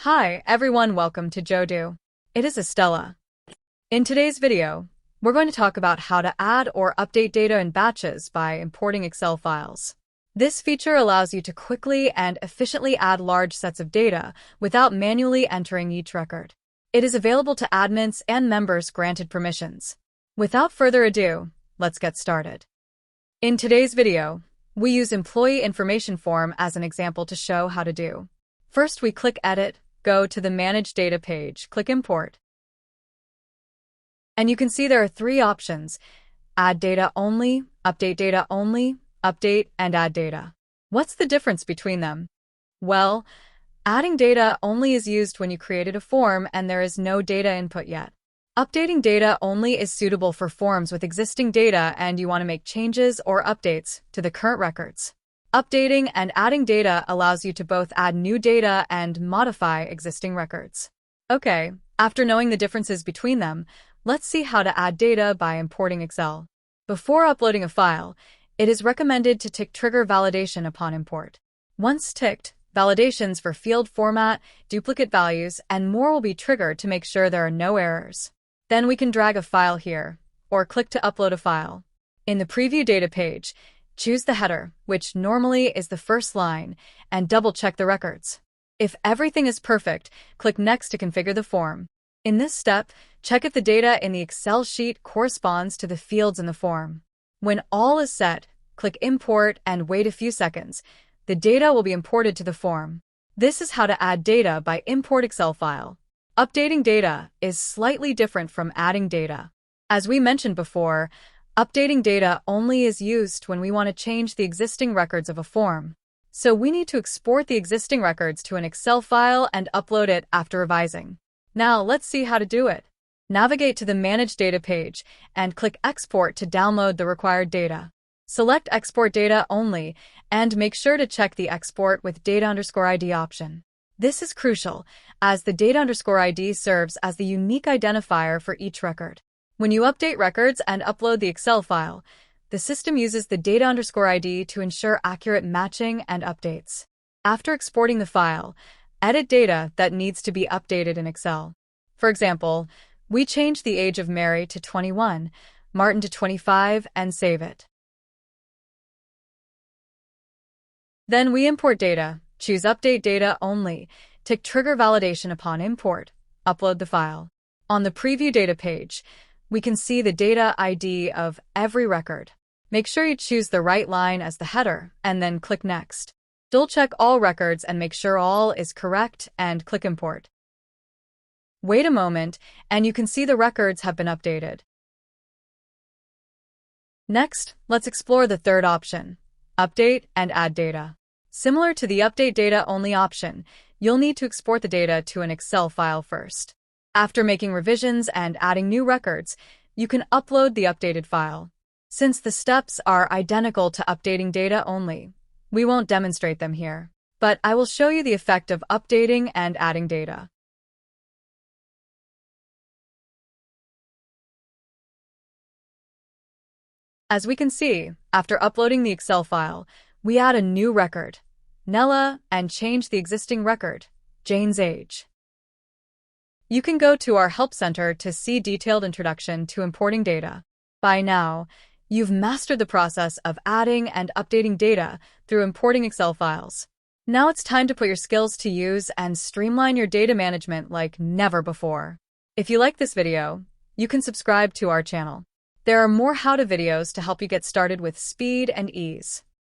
Hi, everyone, welcome to Jodoo. It is Estella. In today's video, we're going to talk about how to add or update data in batches by importing Excel files. This feature allows you to quickly and efficiently add large sets of data without manually entering each record. It is available to admins and members granted permissions. Without further ado, let's get started. In today's video, we use Employee Information Form as an example to show how to do. First, we click Edit, go to the Manage Data page, click Import. And you can see there are three options: Add Data Only, Update Data Only, Update and Add Data. What's the difference between them? Well, adding data only is used when you created a form and there is no data input yet. Updating data only is suitable for forms with existing data and you want to make changes or updates to the current records. Updating and adding data allows you to both add new data and modify existing records. Okay, after knowing the differences between them, let's see how to add data by importing Excel. Before uploading a file, it is recommended to tick Trigger Validation upon import. Once ticked, validations for field format, duplicate values, and more will be triggered to make sure there are no errors. Then we can drag a file here, or click to upload a file. In the Preview Data page, choose the header, which normally is the first line, and double-check the records. If everything is perfect, click Next to configure the form. In this step, check if the data in the Excel sheet corresponds to the fields in the form. When all is set, click Import and wait a few seconds. The data will be imported to the form. This is how to add data by Import Excel file. Updating data is slightly different from adding data. As we mentioned before, updating data only is used when we want to change the existing records of a form. So we need to export the existing records to an Excel file and upload it after revising. Now let's see how to do it. Navigate to the Manage Data page and click Export to download the required data. Select Export Data Only and make sure to check the Export with Data_ID option. This is crucial, as the Data_ID serves as the unique identifier for each record. When you update records and upload the Excel file, the system uses the Data_ID to ensure accurate matching and updates. After exporting the file, edit data that needs to be updated in Excel. For example, we change the age of Mary to 21, Martin to 25, and save it. Then we import data, choose Update Data Only, tick Trigger Validation upon import, upload the file. On the Preview Data page, we can see the data ID of every record. Make sure you choose the right line as the header, and then click Next. Double-check all records and make sure all is correct and click Import. Wait a moment, and you can see the records have been updated. Next, let's explore the third option: Update and Add Data. Similar to the Update Data Only option, you'll need to export the data to an Excel file first. After making revisions and adding new records, you can upload the updated file. Since the steps are identical to updating data only, we won't demonstrate them here, but I will show you the effect of updating and adding data. As we can see, after uploading the Excel file, we add a new record, Nella, and change the existing record, Jane's age. You can go to our Help Center to see detailed introduction to importing data. By now, you've mastered the process of adding and updating data through importing Excel files. Now it's time to put your skills to use and streamline your data management like never before. If you like this video, you can subscribe to our channel. There are more how-to videos to help you get started with speed and ease.